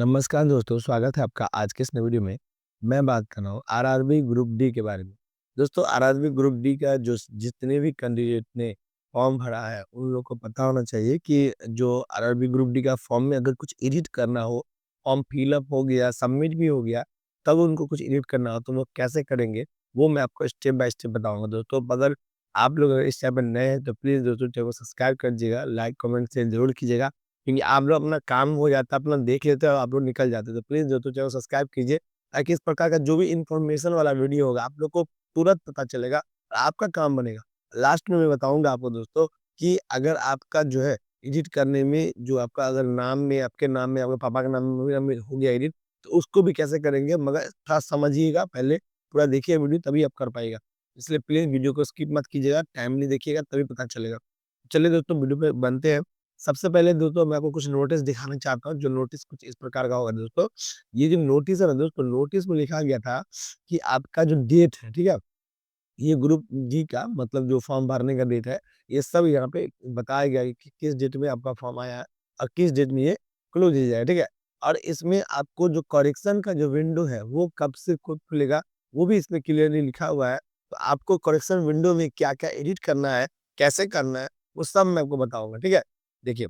नमस्कार दोस्तों, स्वागत है आपका आज के इस नए वीडियो में। मैं बात कर रहा हूँ आरआरबी ग्रुप डी के बारे में। दोस्तों आरआरबी ग्रुप डी का जो जितने भी कैंडिडेट ने फॉर्म भरा है, उन लोगों को पता होना चाहिए कि जो आरआरबी ग्रुप डी का फॉर्म में अगर कुछ एडिट करना हो, फॉर्म फिल अप हो गया, सबमिट भी हो गया, तब उनको कुछ एडिट करना हो तो वो कैसे करेंगे, वो मैं आपको स्टेप बाय स्टेप बताऊँगा दोस्तों। अगर आप लोग अगर इस चैनल पर नए हैं तो प्लीज़ दोस्तों चैनल को सब्सक्राइब कर दीजिएगा, लाइक, कमेंट, शेयर ज़रूर कीजिएगा। क्योंकि आप लोग अपना काम हो जाता है, अपना देख लेते हो, आप लोग निकल जाते हो। तो प्लीज़ दोस्तों चैनल को सब्सक्राइब कीजिए, ताकि इस प्रकार का जो भी इन्फॉर्मेशन वाला वीडियो होगा, आप लोग को तुरंत पता चलेगा और आपका काम बनेगा। लास्ट में मैं बताऊँगा आपको दोस्तों कि अगर आपका जो है एडिट करने में जो आपका अगर नाम में, आपके नाम में, आपके पापा के नाम में हो गया एडिट, तो उसको भी कैसे करेंगे मगर थोड़ा समझिएगा पहले, पूरा देखिए वीडियो तभी आप कर पाइएगा। इसलिए प्लीज़ वीडियो को स्किप मत कीजिएगा, टाइमली देखिएगा तभी पता चलेगा। चलिए दोस्तों वीडियो पे बनते हैं। सबसे पहले दोस्तों मैं आपको कुछ नोटिस दिखाना चाहता हूँ, जो नोटिस कुछ इस प्रकार का होगा दोस्तों। ये जो नोटिस है ना दोस्तों, नोटिस में लिखा गया था कि आपका जो डेट है, ठीक है? ये ग्रुप डी का मतलब जो फॉर्म भरने का डेट है, ये सब यहाँ पे बताया गया है कि किस डेट में आपका फॉर्म आया है और किस डेट में ये क्लोज हो जाएगा, ठीक है? और इसमें आपको जो करेक्शन का जो विंडो है, वो कब से कब खुलेगा, वो भी इसमें क्लियरली लिखा हुआ है। तो आपको करेक्शन विंडो में क्या-क्या एडिट करना है, कैसे करना है, वो सब मैं आपको बताऊँगा, ठीक है? देखिए,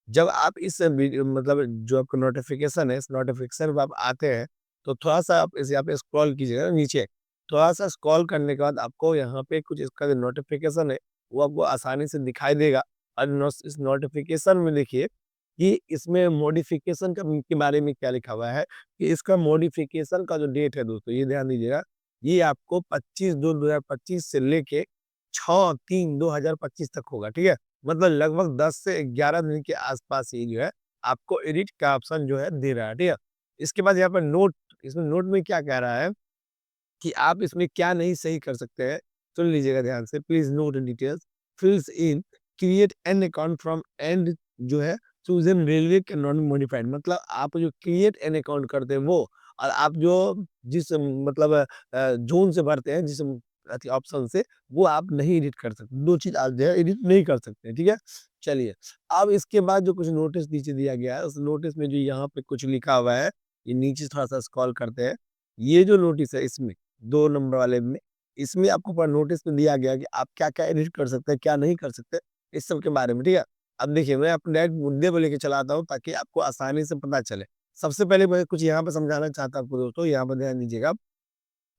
जब आप इस वीडियो मतलब जो आपका नोटिफ़िकेशन है, इस नोटिफ़िकेशन पे आप आते हैं, तो थोड़ा-सा आप इस यहाँ पे स्क्रॉल कीजिएगा नीचे। थोड़ा-सा स्क्रॉल करने के बाद आपको यहाँ पे कुछ इसका जो नोटिफ़िकेशन है, वो आपको आसानी से दिखाई देगा और नोस इस नोटिफ़िकेशन में देखिए कि इसमें मॉडिफ़िकेशन का के बारे में क्या लिखा हुआ है कि इसका मॉडिफ़िकेशन का जो डेट है दोस्तों, ये ध्यान दीजिएगा, ये आपको 25/2/2025 से लेके 6/3/2025 तक होगा, ठीक है? मतलब लगभग 10 से 11 दिन के आस-पास ये जो है, आपको एडिट का ऑप्शन जो है दे रहा है, ठीक है? इसके बाद यहाँ पर नोट, इसमें नोट में क्या कह रहा है कि आप इसमें क्या नहीं सही कर सकते हैं, सुन लीजिएगा ध्यान से, please note details, fills in, create an account from and जो है chosen railway can not be modified, मतलब आप जो क्रिएट एन अकाउंट करते हैं वो, और आप जो जिस मतलब ज़ोन से भरते हैं, जिस ऑप्शन से, वो आप नहीं एडिट कर सकते। 2 चीज़ आप जो है एडिट नहीं कर सकते, ठीक है? चलिए, अब इसके बाद जो कुछ नोटिस नीचे दिया गया है, उस नोटिस में जो यहाँ पे कुछ लिखा हुआ है, ये नीचे थोड़ा-सा स्क्रॉल करते हैं। ये जो नोटिस है इसमें 2 नंबर वाले में, इसमें आपको पूरा नोटिस में दिया गया है कि आप क्या-क्या एडिट कर सकते हैं, क्या नहीं कर सकते, इस सब के बारे में, ठीक है? अब देखिए मैं आपको डायरेक्ट मुद्दे पे लेके चला आता हूँ ताकि आपको आसानी से पता चले। सबसे पहले मैं कुछ यहाँ पे समझाना चाहता हूँ आपको दोस्तों, यहाँ पर ध्यान दीजिएगा।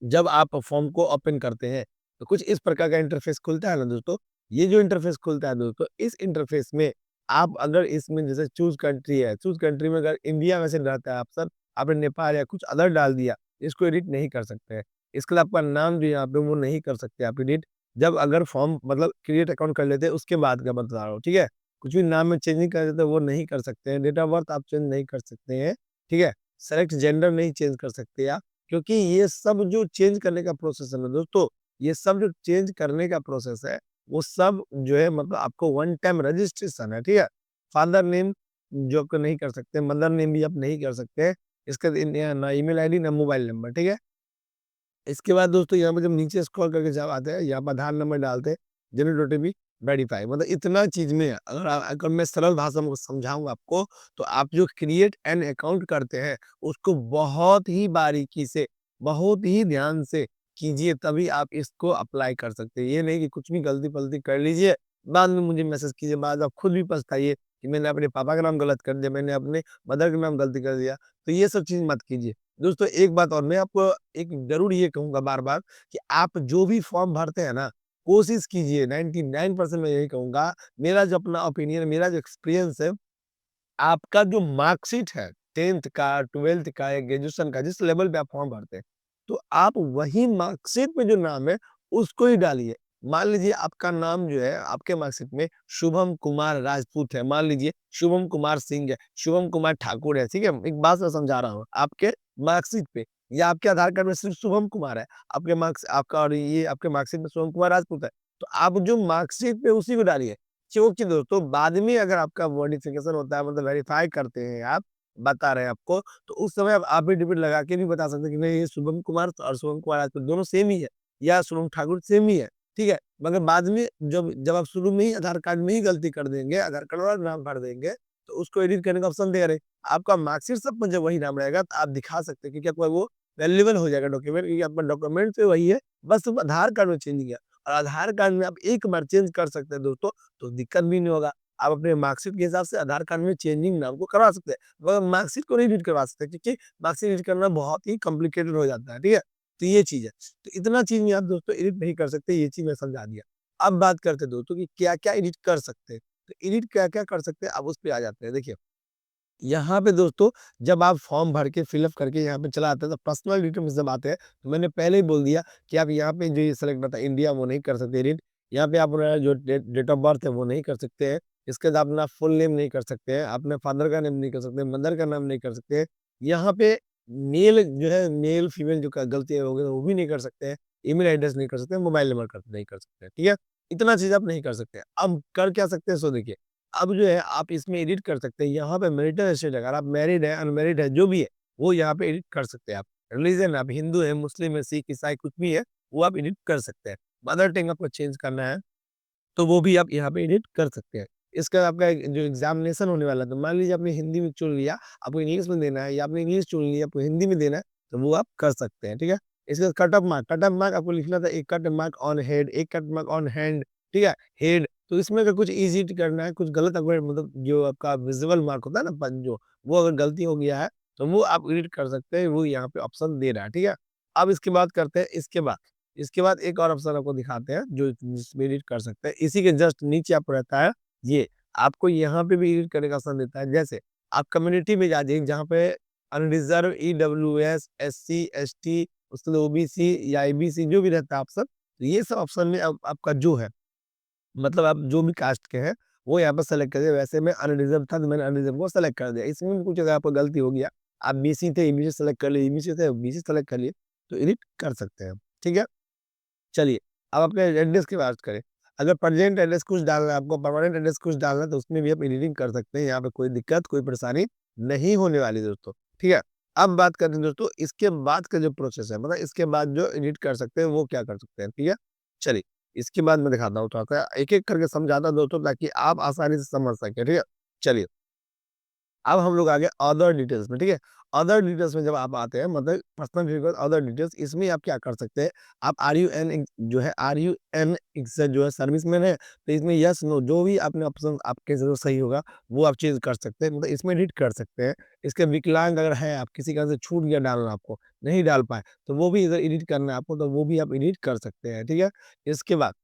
जब आप फॉर्म को ओपन करते हैं, तो कुछ इस प्रकार का इंटरफ़ेस खुलता है ना दोस्तों, ये जो इंटरफ़ेस खुलता है दोस्तों, इस इंटरफ़ेस में आप अगर इसमें जैसे चूज़ कंट्री है, चूज़ कंट्री में अगर इंडिया वैसे रहता है ऑप्शन, आपने नेपाल या कुछ अदर डाल दिया, इसको एडिट नहीं कर सकते हैं। इसके लिए आपका नाम जो यहाँ पे वो नहीं कर सकते आप एडिट, जब अगर फॉर्म मतलब क्रिएट अकाउंट कर लेते हैं उसके बाद का बता रहा हूँ, ठीक है? कुछ भी नाम में चेंजिंग कर देते हैं वो नहीं कर सकते हैं, डेट ऑफ बर्थ आप चेंज नहीं कर सकते हैं, ठीक है? सेलेक्ट जेंडर नहीं चेंज कर सकते आप। क्योंकि ये सब जो चेंज करने का प्रोसेस है ना दोस्तों, ये सब जो चेंज करने का प्रोसेस है, वो सब जो है मतलब आपको वन टाइम रजिस्ट्रेशन है, ठीक है? फादर नेम जो आपको नहीं कर सकते, मदर नेम भी आप नहीं कर सकते। इसके ना ईमेल आईडी ना मोबाइल नंबर, ठीक है? इसके बाद दोस्तों यहाँ पे जब नीचे स्क्रॉल करके जब आते हैं, यहाँ पर आधार नंबर डालते हैं, जनरेट ओटीपी, वेरीफाई, मतलब इतना चीज़ में है। अगर मैं सरल भाषा में समझाऊँ आपको, तो आप जो क्रिएट एन अकाउंट करते हैं, उसको बहुत ही बारीकी से, बहुत ही ध्यान से कीजिए, तभी आप इसको अप्लाई कर सकते हैं। ये नहीं कि कुछ भी गलती-फलती कर लीजिए, बाद में मुझे मैसेज कीजिए, बाद में आप खुद भी पछताइए कि मैंने अपने पापा का नाम गलत कर दिया, मैंने अपने मदर का नाम गलती कर दिया। तो ये सब चीज़ मत कीजिए। दोस्तों एक बात और मैं आपको एक ज़रूर ये कहूँगा बार-बार कि आप जो भी फॉर्म भरते हैं ना, कोशिश कीजिए 99% मैं यही कहूँगा, मेरा जो अपना ओपिनियन, मेरा जो एक्सपीरियंस है, आपका जो मार्कशीट है 10th का, 12th का या ग्रेजुएशन का, जिस लेवल पे आप फॉर्म भरते हैं, तो आप वही मार्कशीट में जो नाम है, उसको ही डालिए। मान लीजिए आपका नाम जो है, आपके मार्कशीट में शुभम कुमार राजपूत है, मान लीजिए शुभम कुमार सिंह है, शुभम कुमार ठाकुर है, ठीक है? एक बात मैं समझा रहा हूँ, आपके मार्कशीट पे या आपके आधार कार्ड में सिर्फ शुभम कुमार है, आपके मार्क्स आपका और ये आपके मार्कशीट में शुभम कुमार राजपूत है, तो आप जो मार्कशीट पे उसी को डालिए। क्योंकि दोस्तों बाद में अगर आपका मॉडिफिकेशन होता है, मतलब वेरीफाई करते हैं आप, बता रहे हैं आपको, तो उस समय आप एफ़िडेविट लगा के भी बता सकते हैं कि नहीं ये शुभम कुमार और शुभम कुमार राजपूत दोनों सेम ही है या शुभम ठाकुर सेम ही है, ठीक है? मगर बाद में जब जब आप शुरू में ही आधार कार्ड में ही गलती कर देंगे, आधार कार्ड वाला नाम भर देंगे, तो उसको एडिट करने का ऑप्शन दे रहे हैं। आपका मार्कशीट सब में जब वही नाम रहेगा तो आप दिखा सकते हैं, क्योंकि आपका वो वैल्यूएबल हो जाएगा डॉक्यूमेंट, क्योंकि आपका डॉक्यूमेंट तो वही है, बस सिर्फ आधार कार्ड में चेंजिंग है। और आधार कार्ड में आप एक बार चेंज कर सकते हैं दोस्तों, तो दिक्कत भी नहीं होगा। आप अपने मार्कशीट के हिसाब से आधार कार्ड में चेंजिंग नाम को करवा सकते हैं, मगर मार्कशीट को नहीं एडिट करवा सकते, क्योंकि मार्कशीट एडिट करना बहुत ही कॉम्प्लिकेटेड हो जाता है, ठीक है? तो ये चीज़ है। तो इतना चीज़ में आप दोस्तों एडिट नहीं कर सकते, ये चीज़ मैं समझा दिया। अब बात करते हैं दोस्तों कि क्या-क्या एडिट कर सकते हैं। तो एडिट क्या-क्या कर सकते हैं, अब उस पे आ जाते हैं। देखिए, यहाँ पे दोस्तों जब आप फॉर्म भर के फिल अप करके यहाँ पे चला आते हैं, तो पर्सनल डिटेल्स जब आते हैं, तो मैंने पहले ही बोल दिया कि आप यहाँ पे जो ये सेलेक्ट रहता है इंडिया, वो नहीं कर सकते एडिट। यहाँ पे आप अपना जो डेट ऑफ बर्थ है वो नहीं कर सकते हैं। इसके बाद अपना फुल नेम नहीं कर सकते हैं, अपने फादर का नेम नहीं कर सकते, मदर का नाम नहीं कर सकते हैं। यहाँ पे मेल जो है, मेल फीमेल जो गलतियाँ हो गई वो भी नहीं कर सकते हैं। ईमेल एड्रेस नहीं कर सकते, मोबाइल नंबर नहीं कर सकते, ठीक है? इतना चीज़ आप नहीं कर सकते। अब कर क्या सकते हैं, सो देखिए, अब जो है आप इसमें एडिट कर सकते हैं। यहाँ पे मैरिटल स्टेटस, अगर आप मैरिड है, अनमैरिड है, जो भी है, वो यहाँ पे एडिट कर सकते हैं आप। रिलीजन, आप हिंदू है, मुस्लिम है, सिख, ईसाई कुछ भी है, वो आप एडिट कर सकते हैं। मदर टंग आपको चेंज करना है, तो वो भी आप यहाँ पे एडिट कर सकते हैं। इसका आपका जो एग्ज़ामिनेशन होने वाला है, तो मान लीजिए आपने हिंदी में चुन लिया, आपको इंग्लिश में देना है, या आपने इंग्लिश चुन लिया, आपको हिंदी में देना है, तो वो आप कर सकते हैं, ठीक है? इसके बाद कट ऑफ मार्क आपको लिखना था, एक कट मार्क ऑन हेड, एक कट मार्क ऑन हैंड, ठीक है? हेड, तो इसमें अगर कुछ ईज़ी करना है, कुछ गलत अगर मतलब जो आपका विज़ुअल मार्क होता है ना, जो वो अगर गलती हो गया है, तो वो आप एडिट कर सकते हैं, वो यहाँ पे ऑप्शन दे रहा है, ठीक है? अब इसकी बात करते हैं इसके बाद एक और ऑप्शन आपको दिखाते हैं जो जिसमें एडिट कर सकते हैं। इसी के जस्ट नीचे आपको रहता है ये, आपको यहाँ पे भी एडिट करने का ऑप्शन देता है। जैसे आप कम्युनिटी में जा जाइए, जहाँ पे अनरिजर्व, ईडब्ल्यूएस, एससी, एसटी, उसके बाद ओबीसी या आईबीसी जो भी रहता है ऑप्शन, तो ये सब ऑप्शन में अब आपका जो है, मतलब आप जो भी कास्ट के हैं, वो यहाँ पर सेलेक्ट कर दिया। वैसे मैं अनरिजर्व था, तो मैंने अनरिजर्व को सेलेक्ट कर दिया। इसमें भी कुछ अगर आपको गलती हो गया, आप बीसी थे, ईबीसी सेलेक्ट कर लिए, ईबीसी थे, बीसी सेलेक्ट कर लिए, तो एडिट कर सकते हैं, ठीक है? चलिए, अब अपने एड्रेस की बात करें। अगर प्रेज़ेंट एड्रेस कुछ डालना है आपको, परमानेंट एड्रेस कुछ डालना है, तो उसमें भी आप एडिटिंग कर सकते हैं। यहाँ पे कोई दिक्कत, कोई परेशानी नहीं होने वाली दोस्तों, ठीक है? अब बात करते हैं दोस्तों, इसके बाद का जो प्रोसेस है, मतलब इसके बाद जो एडिट कर सकते हैं, वो क्या कर सकते हैं, ठीक है? चलिए, इसके बाद मैं दिखाता हूँ थोड़ा-सा, एक-एक करके समझाता हूँ दोस्तों, ताकि आप आसानी से समझ सकें, ठीक है? चलिए। अब हम लोग आ गए अदर डिटेल्स में, ठीक है? अदर डिटेल्स में जब आप आते हैं, मतलब पर्सनल डिटेल्स, अदर डिटेल्स, इसमें आप क्या कर सकते हैं, आप आरयूएन जो है, आरयूएन से जो है सर्विसमैन है, तो इसमें यस, नो जो भी आपने ऑप्शन आपके जो सही होगा, वो आप चेंज कर सकते हैं, मतलब इसमें एडिट कर सकते हैं। इसके विकलांग अगर हैं आप, किसी कारण से छूट गया डालना आपको, नहीं डाल पाए, तो वो भी अगर एडिट करना है आपको, तो वो भी आप एडिट कर सकते हैं, ठीक है? इसके बाद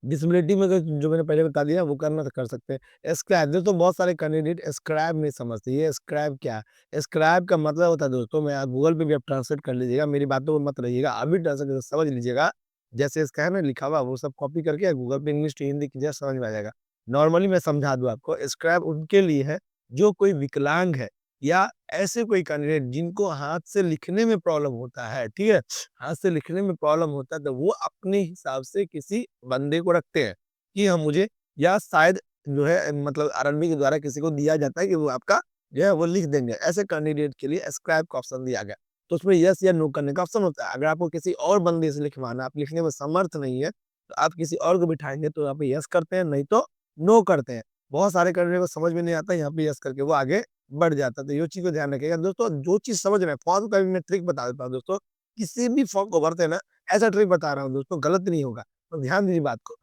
डिसेबिलिटी में अगर जो मैंने पहले बता दिया वो करना तो कर सकते हैं। स्क्रैप दोस्तों, बहुत सारे कैंडिडेट स्क्रैप नहीं समझते। ये स्क्रैप क्या है? स्क्रैप का मतलब होता है दोस्तों, मैं आप गूगल पे भी आप ट्रांसलेट कर लीजिएगा, मेरी बातों पे मत रहिएगा, अभी ट्रांसलेट समझ लीजिएगा। जैसे इसका है ना लिखा हुआ, वो सब कॉपी करके गूगल पे इंग्लिश टू हिंदी कीजिए, समझ में आ जाएगा। नॉर्मली मैं समझा दूँ आपको, स्क्रैप उनके लिए है जो कोई विकलांग है, या ऐसे कोई कैंडिडेट जिनको हाथ से लिखने में प्रॉब्लम होता है, ठीक है? हाथ से लिखने में प्रॉब्लम होता है, तो वो अपने हिसाब से किसी बंदे को रखते हैं कि हाँ मुझे, या शायद जो है मतलब आरएनबी के द्वारा किसी को दिया जाता है कि वो आपका जो है वो लिख देंगे। ऐसे कैंडिडेट के लिए स्क्राइब का ऑप्शन दिया गया। तो उसमें यस या नो करने का ऑप्शन होता है। अगर आपको किसी और बंदे से लिखवाना, आप लिखने में समर्थ नहीं है, तो आप किसी और को बिठाएँगे, तो यहाँ पे यस करते हैं, नहीं तो नो करते हैं। बहुत सारे कैंडिडेट को समझ में नहीं आता, यहाँ पे यस करके वो आगे बढ़ जाता है। तो ये चीज़ को ध्यान रखिएगा दोस्तों, जो चीज़ समझ रहे हैं, फॉर्म का भी मैं ट्रिक बता देता हूँ दोस्तों। किसी भी फॉर्म को भरते हैं ना, ऐसा ट्रिक बता रहा हूँ दोस्तों, गलत नहीं होगा, तो ध्यान दीजिए बात को।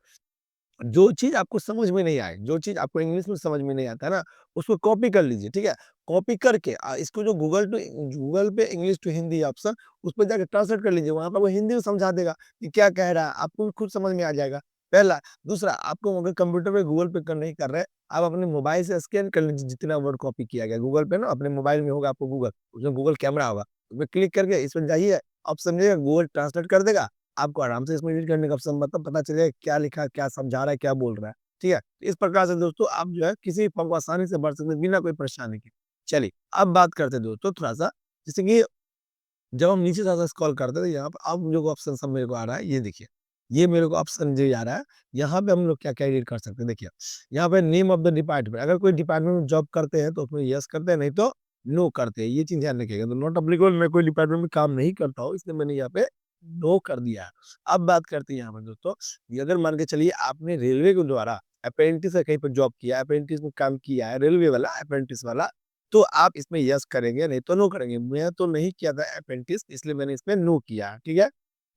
जो चीज़ आपको समझ में नहीं आए, जो चीज़ आपको इंग्लिश में समझ में नहीं आता है ना, उसको कॉपी कर लीजिए, ठीक है? कॉपी करके इसको जो गूगल पे इंग्लिश टू हिंदी ऑप्शन, उस पे जाके ट्रांसलेट कर लीजिए, वहाँ पर वो हिंदी में समझा देगा कि क्या कह रहा है, आपको भी खुद समझ में आ जाएगा, पहला। दूसरा, आपको अगर कंप्यूटर पे गूगल पे नहीं कर रहे, आप अपने मोबाइल से स्कैन कर लीजिए जितना वर्ड कॉपी किया गया। गूगल पे ना अपने मोबाइल में होगा आपको गूगल, उसमें गूगल कैमरा होगा, उसमें क्लिक करके इसमें जाइए, ऑप्शन मिलेगा, गूगल ट्रांसलेट कर देगा। आपको आराम से इसमें एडिट करने का ऑप्शन मतलब पता चलेगा क्या लिखा है, क्या समझा रहा है, क्या बोल रहा है, ठीक है? तो इस प्रकार से दोस्तों आप जो है किसी भी फॉर्म को आसानी से भर सकते हैं बिना कोई परेशानी के। चलिए, अब बात करते हैं दोस्तों थोड़ा-सा, जैसे कि जब हम नीचे थोड़ा-सा स्क्रॉल करते हैं, तो यहाँ पे अब जो ऑप्शन सब मेरे को आ रहा है, ये देखिए। ये मेरे को ऑप्शन जो आ रहा है, यहाँ पे हम लोग क्या-क्या एडिट कर सकते हैं, देखिए। यहाँ पे नेम ऑफ द डिपार्टमेंट, अगर कोई डिपार्टमेंट में जॉब करते हैं, तो उसमें येस करते हैं, नहीं तो नो करते हैं। ये चीज़ ध्यान रखिएगा। तो नॉट एप्लीकेबल, मैं कोई डिपार्टमेंट में काम नहीं करता हूँ, इसलिए मैंने यहाँ पे नो कर दिया है। अब बात करते हैं यहाँ पे दोस्तों, ये अगर मान के चलिए आपने रेलवे के द्वारा अप्रेंटिस है, कहीं पर जॉब किया है, अप्रेंटिस में काम किया है, रेलवे वाला, अप्रेंटिस वाला, तो आप इसमें यस करेंगे, नहीं तो नो करेंगे। मैं तो नहीं किया था अप्रेंटिस, इसलिए मैंने इसमें नो किया, ठीक है?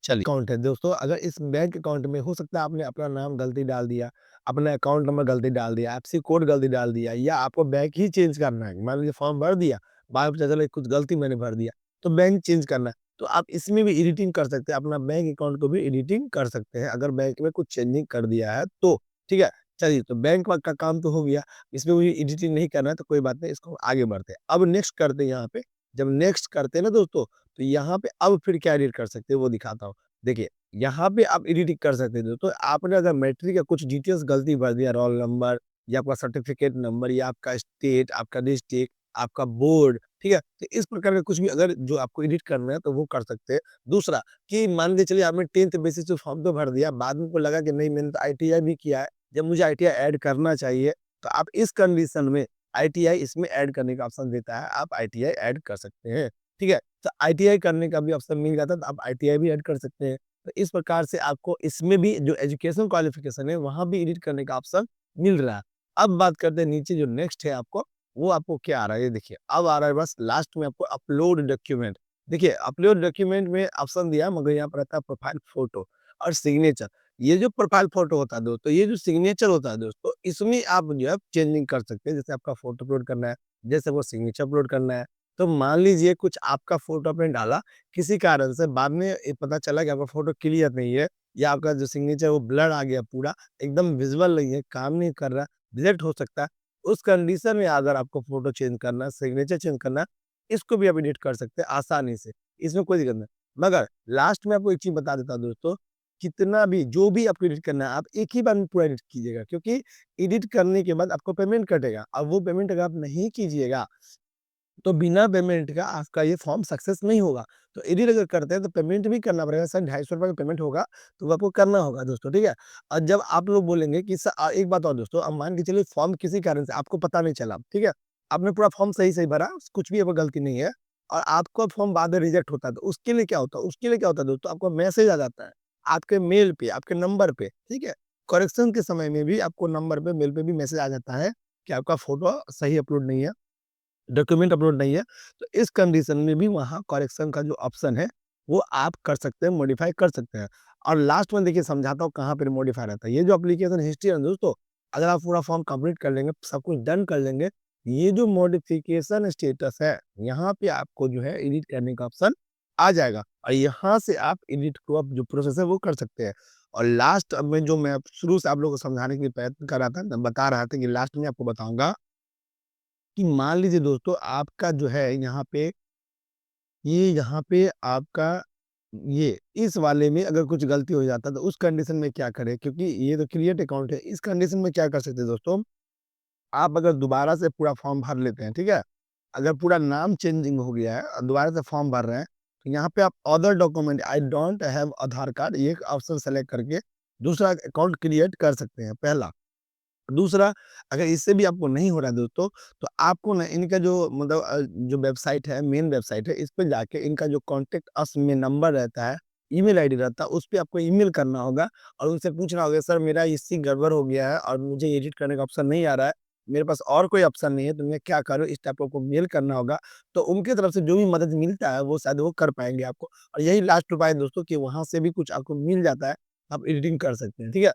चलिए, अकाउंट है दोस्तों, अगर इस बैंक अकाउंट में हो सकता है आपने अपना नाम गलती डाल दिया, अपना अकाउंट नंबर गलती डाल दिया, एफएससी कोड गलती डाल दिया, या आपको बैंक ही चेंज करना है। मान लीजिए फॉर्म भर दिया, बाद में पता चला कुछ गलती मैंने भर दिया, तो बैंक चेंज करना है, तो आप इसमें भी एडिटिंग कर सकते हैं, अपना बैंक अकाउंट को भी एडिटिंग कर सकते हैं, अगर बैंक में कुछ चेंजिंग कर दिया है तो, ठीक है? चलिए, तो बैंक का काम तो हो गया, इसमें मुझे एडिटिंग नहीं करना है तो कोई बात नहीं, इसको आगे बढ़ते हैं। अब नेक्स्ट करते हैं यहाँ पे, जब नेक्स्ट करते हैं ना दोस्तों, तो यहाँ पे अब फिर क्या एडिट कर सकते हैं वो दिखाता हूँ। देखिए, यहाँ पे आप एडिटिंग कर सकते हैं दोस्तों, आपने अगर मैट्रिक का कुछ डिटेल्स गलती भर दिया, रोल नंबर या आपका सर्टिफिकेट नंबर या आपका स्टेट, आपका डिस्ट्रिक्ट, आपका बोर्ड, ठीक है? तो इस प्रकार का कुछ भी अगर जो आपको एडिट करना है तो वो कर सकते हैं। दूसरा कि मान के चलिए आपने 10th बेसिस पे फॉर्म तो भर दिया, बाद में को लगा कि नहीं मैंने तो आईटीआई भी किया है, जब मुझे आईटीआई ऐड करना चाहिए, तो आप इस कंडीशन में आईटीआई इसमें ऐड करने का ऑप्शन देता है, आप आईटीआई ऐड कर सकते हैं, ठीक है? तो आईटीआई करने का भी ऑप्शन मिल जाता है, तो आप आईटीआई भी ऐड कर सकते हैं। तो इस प्रकार से आपको इसमें भी जो एजुकेशन क्वालिफिकेशन है, वहाँ भी एडिट करने का ऑप्शन मिल रहा है। अब बात करते हैं नीचे जो नेक्स्ट है आपको, वो आपको क्या आ रहा है, ये देखिए, अब आ रहा है बस लास्ट में आपको अपलोड डॉक्यूमेंट। देखिए, अपलोड डॉक्यूमेंट में ऑप्शन दिया मगर यहाँ पर आता है प्रोफाइल फ़ोटो और सिग्नेचर। ये जो प्रोफाइल फ़ोटो होता है दोस्तों, ये जो सिग्नेचर होता है दोस्तों, इसमें आप जो है चेंजिंग कर सकते हैं। जैसे आपका फ़ोटो अपलोड करना है, जैसे वो सिग्नेचर अपलोड करना है, तो मान लीजिए कुछ आपका फ़ोटो आपने डाला, किसी कारण से बाद में ये पता चला कि आपका फ़ोटो क्लियर नहीं है या आपका जो सिग्नेचर है वो ब्लर आ गया पूरा, एकदम विज़ुअल नहीं है, काम नहीं कर रहा, रिजेक्ट हो सकता है। उस कंडीशन में अगर आपको फ़ोटो चेंज करना है, सिग्नेचर चेंज करना है, इसको भी आप एडिट कर सकते हैं आसानी से, इसमें कोई दिक्कत नहीं। मगर लास्ट में आपको एक चीज़ बता देता हूँ दोस्तों, कितना भी जो भी आपको एडिट करना है, आप एक ही बार में पूरा एडिट कीजिएगा, क्योंकि एडिट करने के बाद आपको पेमेंट कटेगा। अब वो पेमेंट अगर आप नहीं कीजिएगा, तो बिना पेमेंट का आपका ये फॉर्म सक्सेस नहीं होगा। तो एडिट अगर करते हैं तो पेमेंट भी करना पड़ेगा, शायद ₹250 का पेमेंट होगा, तो वो आपको करना होगा दोस्तों, ठीक है? और जब आप लोग बोलेंगे कि एक बात और दोस्तों, अब मान के चलिए फॉर्म किसी कारण से आपको पता नहीं चला, ठीक है? आपने पूरा फॉर्म सही-सही भरा, कुछ भी आपका गलती नहीं है और आपका फॉर्म बाद में रिजेक्ट होता है, तो उसके लिए क्या होता है? उसके लिए क्या होता है दोस्तों, आपको मैसेज आ जाता है, आपके मेल पे, आपके नंबर पे, ठीक है? करेक्शन के समय में भी आपको नंबर पे, मेल पे भी मैसेज आ जाता है कि आपका फ़ोटो सही अपलोड नहीं है। डॉक्यूमेंट अपलोड नहीं है, तो इस कंडीशन में भी वहाँ करेक्शन का जो ऑप्शन है, वो आप कर सकते हैं, मॉडिफ़ाई कर सकते हैं। और लास्ट में देखिए समझाता हूँ कहाँ पे मॉडिफ़ाई रहता है। ये जो एप्लीकेशन हिस्ट्री है ना दोस्तों, अगर आप पूरा फॉर्म कंप्लीट कर लेंगे, सब कुछ डन कर लेंगे, ये जो मॉडिफ़िकेशन स्टेटस है, यहाँ पे आपको जो है एडिट करने का ऑप्शन आ जाएगा और यहाँ से आप एडिट को आप जो प्रोसेस है वो कर सकते हैं। और लास्ट अब मैं शुरू से आप लोगों को समझाने के लिए प्रयत्न कर रहा था, मैं बता रहा था कि लास्ट में आपको बताऊँगा कि मान लीजिए दोस्तों आपका जो है यहाँ पे आपका ये इस वाले में अगर कुछ गलती हो जाता है तो उस कंडीशन में क्या करें? क्योंकि ये तो क्रिएट अकाउंट है, इस कंडीशन में क्या कर सकते हैं दोस्तों, आप अगर दोबारा से पूरा फॉर्म भर लेते हैं, ठीक है? अगर पूरा नाम चेंजिंग हो गया है और दोबारा से फॉर्म भर रहे हैं, तो यहाँ पे आप other document I don't have Aadhaar card ये एक ऑप्शन सेलेक्ट करके दूसरा अकाउंट क्रिएट कर सकते हैं, पहला। दूसरा, अगर इससे भी आपको नहीं हो रहा है दोस्तों, तो आपको ना इनका जो मतलब जो वेबसाइट है, मेन वेबसाइट है, इस पे जाके इनका जो कॉन्टैक्ट अस में नंबर रहता है, ईमेल आईडी रहता है, उस पे आपको ईमेल करना होगा और उनसे पूछना होगा, "सर, मेरा इससे गड़बड़ हो गया है और मुझे एडिट करने का ऑप्शन नहीं आ रहा है। मेरे पास और कोई ऑप्शन नहीं है, तो मैं क्या करूँ?" इस टाइप का आपको मेल करना होगा। तो उनकी तरफ से जो भी मदद मिलता है, वो शायद वो कर पाएँगे आपको और यही लास्ट उपाय है दोस्तों कि वहाँ से भी कुछ आपको मिल जाता है, आप एडिटिंग कर सकते हैं, ठीक है?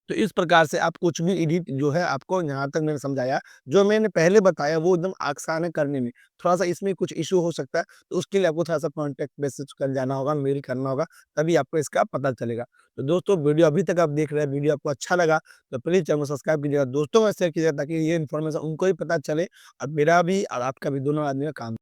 तो इस प्रकार से आप कुछ भी एडिट जो है आपको यहाँ तक मैंने समझाया, जो मैंने पहले बताया वो एकदम आसान है करने में। थोड़ा-सा इसमें कुछ इश्यू हो सकता है, तो उसके लिए आपको थोड़ा-सा कॉन्टैक्ट बेसिस कर जाना होगा, मेल करना होगा, तभी आपको इसका पता चलेगा। तो दोस्तों वीडियो अभी तक आप देख रहे हैं, वीडियो आपको अच्छा लगा तो प्लीज़ चैनल को सब्सक्राइब कीजिएगा, दोस्तों में शेयर कीजिएगा ताकि ये इन्फॉर्मेशन उनको भी पता चले और मेरा भी और आपका भी दोनों आदमी का काम